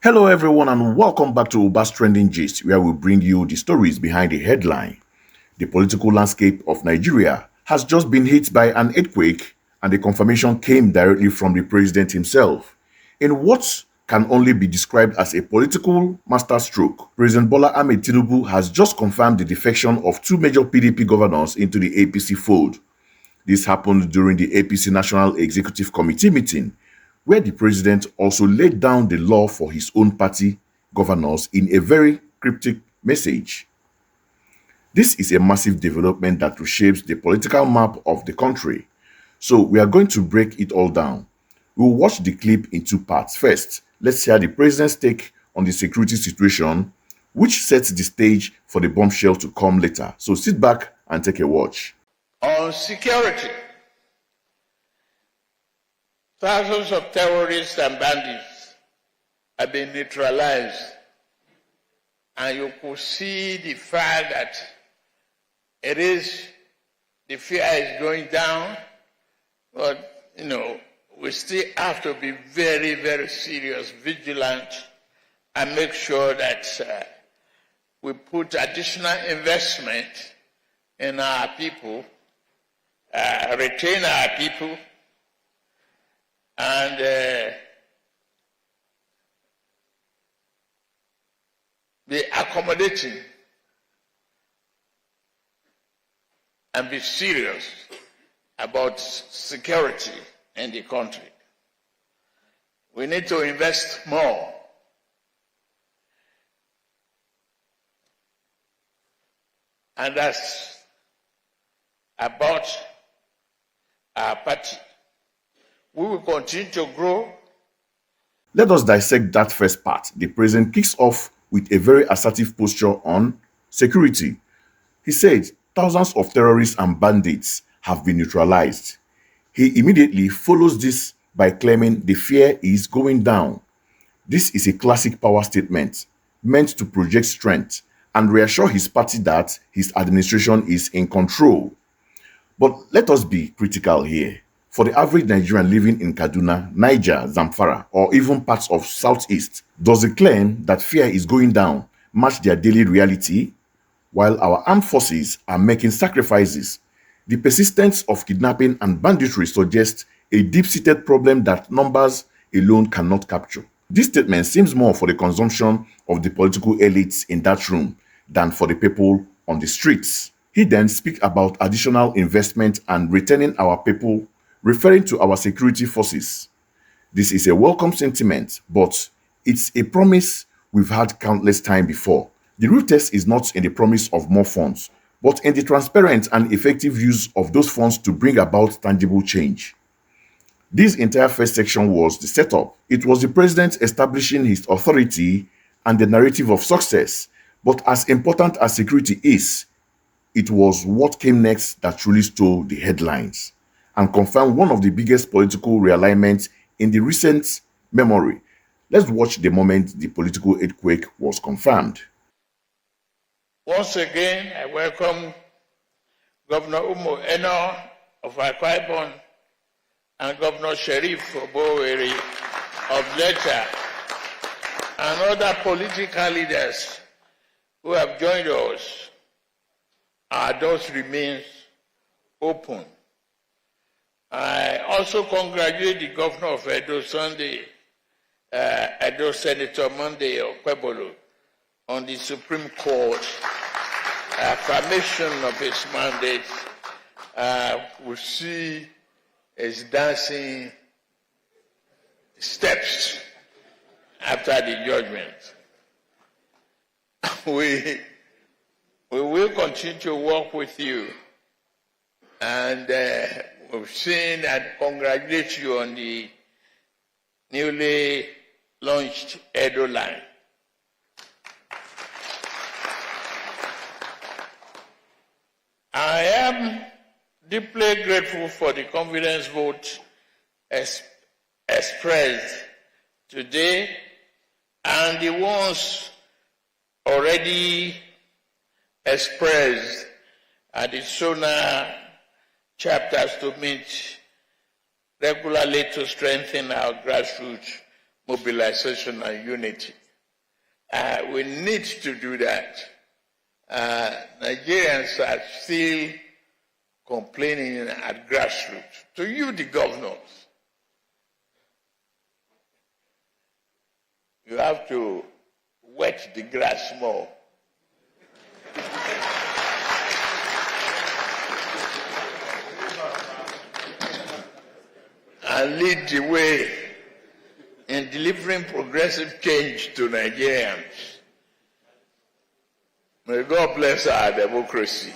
Hello, everyone, and welcome back to Uba's Trending Gist, where we bring you the stories behind the headline. The political landscape of Nigeria has just been hit by an earthquake, and the confirmation came directly from the president himself. In what can only be described as a political masterstroke, President Bola Ahmed Tinubu has just confirmed the defection of two major PDP governors into the APC fold. This happened during the APC National Executive Committee meeting, where the president also laid down the law for his own party governors in a very cryptic message. This is a massive development that reshapes the political map of the country. So we are going to break it all down. We will watch the clip in two parts. First, let's hear the president's take on the security situation, which sets the stage for the bombshell to come later. So sit back and take a watch. On security, thousands of terrorists and bandits have been neutralized, and you could see the fact that the fear is going down, but we still have to be very, very serious, vigilant, and make sure that we put additional investment in our people, retain our people, and be accommodating and be serious about security in the country. We need to invest more. And that's about our party. We will continue to grow. Let us dissect that first part. The president kicks off with a very assertive posture on security. He said thousands of terrorists and bandits have been neutralized. He immediately follows this by claiming the fear is going down. This is a classic power statement meant to project strength and reassure his party that his administration is in control. But let us be critical here. For the average Nigerian living in Kaduna, Niger, Zamfara, or even parts of Southeast, does the claim that fear is going down match their daily reality? While our armed forces are making sacrifices, the persistence of kidnapping and banditry suggests a deep-seated problem that numbers alone cannot capture. This statement seems more for the consumption of the political elites in that room than for the people on the streets. He then speaks about additional investment and returning our people, referring to our security forces. This is a welcome sentiment, but it's a promise we've had countless times before. The real test is not in the promise of more funds, but in the transparent and effective use of those funds to bring about tangible change. This entire first section was the setup. It was the president establishing his authority and the narrative of success. But as important as security is, it was what came next that truly stole the headlines and confirmed one of the biggest political realignments in the recent memory. Let's watch the moment the political earthquake was confirmed. Once again, I welcome Governor Umo Eno of Akwa Ibom and Governor Sheriff Oboweri of Delta and other political leaders who have joined us. Our doors remain open. I also congratulate the Governor of Edo Sunday, Edo Senator Monday Okwebolo, on the Supreme Court affirmation of his mandate. We see his dancing steps after the judgment. We will continue to work with you, and we've seen and congratulate you on the newly launched Edo line. I am deeply grateful for the confidence vote expressed today and the ones already expressed at the SONA chapters to meet regularly to strengthen our grassroots mobilization and unity. We need to do that. Nigerians are still complaining at grassroots. To you, the governors, you have to wet the grass more. And lead the way in delivering progressive change to Nigerians. May God bless our democracy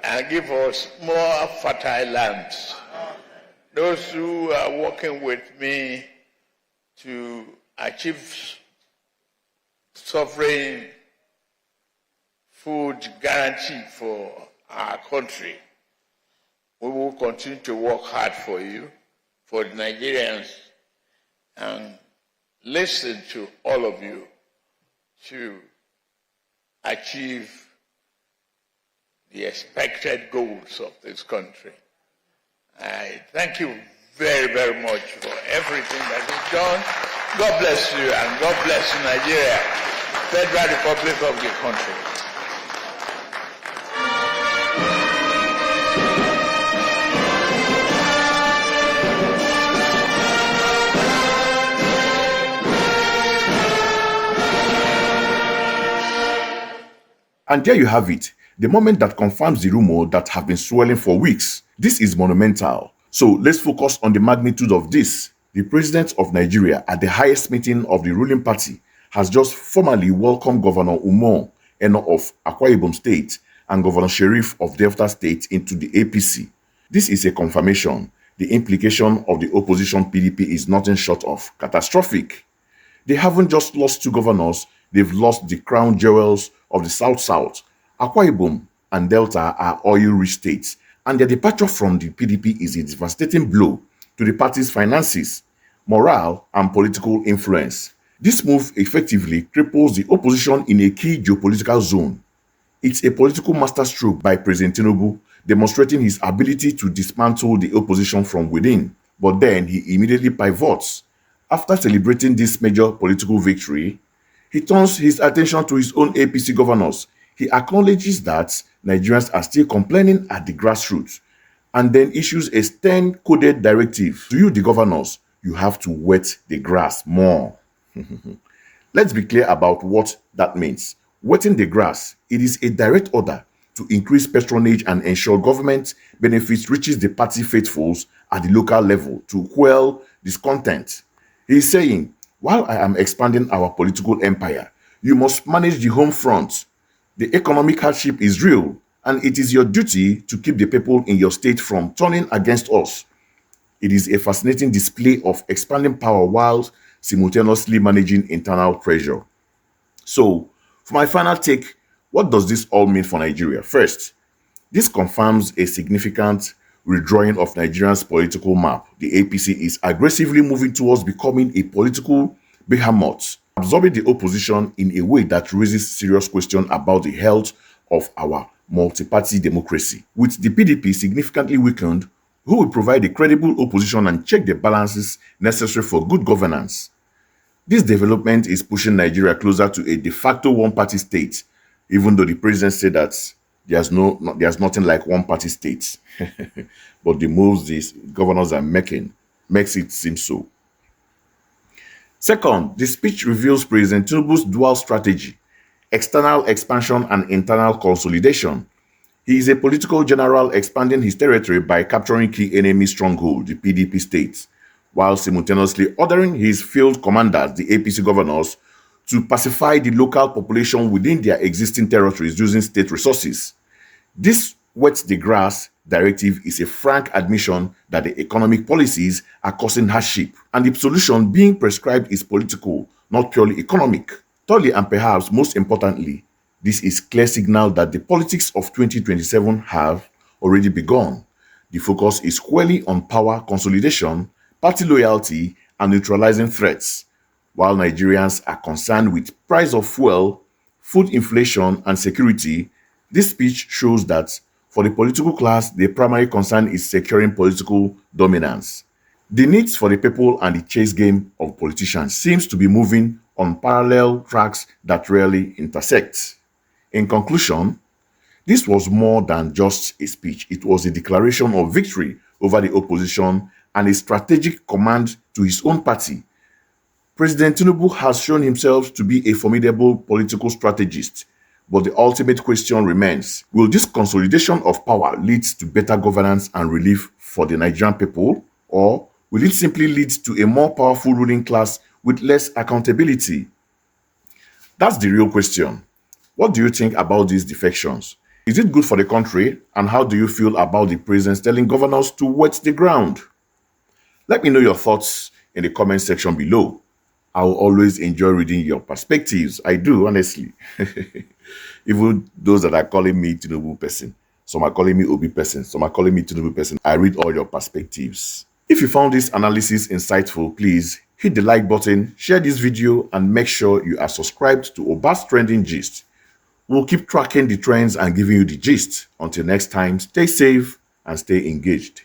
and give us more fertile lands. Those who are working with me to achieve sovereign food guarantee for our country, we will continue to work hard for you, for the Nigerians, and listen to all of you to achieve the expected goals of this country. I thank you very, very much for everything that you've done. God bless you, and God bless Nigeria, Federal Republic of the country. And there you have it, the moment that confirms the rumor that have been swirling for weeks. This is monumental. So let's focus on the magnitude of this. The president of Nigeria at the highest meeting of the ruling party has just formally welcomed Governor Umar Eno of Akwa Ibom State and Governor Sheriff of Delta State into the APC. This is a confirmation. The implication of the opposition PDP is nothing short of catastrophic. They haven't just lost two governors, they've lost the crown jewels of the South-South. Akwa Ibom and Delta are oil-rich states, and their departure from the PDP is a devastating blow to the party's finances, morale, and political influence. This move effectively cripples the opposition in a key geopolitical zone. It's a political masterstroke by President Tinubu, demonstrating his ability to dismantle the opposition from within. But then he immediately pivots. After celebrating this major political victory, he turns his attention to his own APC governors. He acknowledges that Nigerians are still complaining at the grassroots, and then issues a stern coded directive to you, the governors. You have to wet the grass more. Let's be clear about what that means. Wetting the grass, it is a direct order to increase patronage and ensure government benefits reaches the party faithfuls at the local level to quell discontent. He is saying, while I am expanding our political empire, you must manage the home front. The economic hardship is real, and it is your duty to keep the people in your state from turning against us. It is a fascinating display of expanding power while simultaneously managing internal pressure. So, for my final take, what does this all mean for Nigeria? First, this confirms a significant redrawing of Nigeria's political map. The APC is aggressively moving towards becoming a political behemoth, absorbing the opposition in a way that raises serious questions about the health of our multi-party democracy. With the PDP significantly weakened, who will provide a credible opposition and check the balances necessary for good governance? This development is pushing Nigeria closer to a de facto one-party state, even though the president said that there's nothing like one-party states. But the moves these governors are making makes it seem so. Second, the speech reveals President Tinubu's dual strategy: external expansion and internal consolidation. He is a political general expanding his territory by capturing key enemy stronghold, the PDP states, while simultaneously ordering his field commanders, the APC governors, to pacify the local population within their existing territories using state resources. This wet the grass directive is a frank admission that the economic policies are causing hardship, and the solution being prescribed is political, not purely economic. Thirdly, and perhaps most importantly, this is clear signal that the politics of 2027 have already begun. The focus is squarely on power consolidation, party loyalty, and neutralizing threats. While Nigerians are concerned with price of fuel, food inflation, and security, this speech shows that for the political class, the primary concern is securing political dominance. The needs for the people and the chase game of politicians seems to be moving on parallel tracks that rarely intersect. In conclusion, this was more than just a speech. It was a declaration of victory over the opposition and a strategic command to his own party. President Tinubu has shown himself to be a formidable political strategist, but the ultimate question remains, will this consolidation of power lead to better governance and relief for the Nigerian people, or will it simply lead to a more powerful ruling class with less accountability? That's the real question. What do you think about these defections? Is it good for the country? And how do you feel about the president telling governors to wet the ground? Let me know your thoughts in the comment section below. I will always enjoy reading your perspectives. I do, honestly. Even those that are calling me Tinubu person. Some are calling me Obi person. Some are calling me Tinubu person. I read all your perspectives. If you found this analysis insightful, please hit the like button, share this video, and make sure you are subscribed to Oba's Trending Gist. We'll keep tracking the trends and giving you the gist. Until next time, stay safe and stay engaged.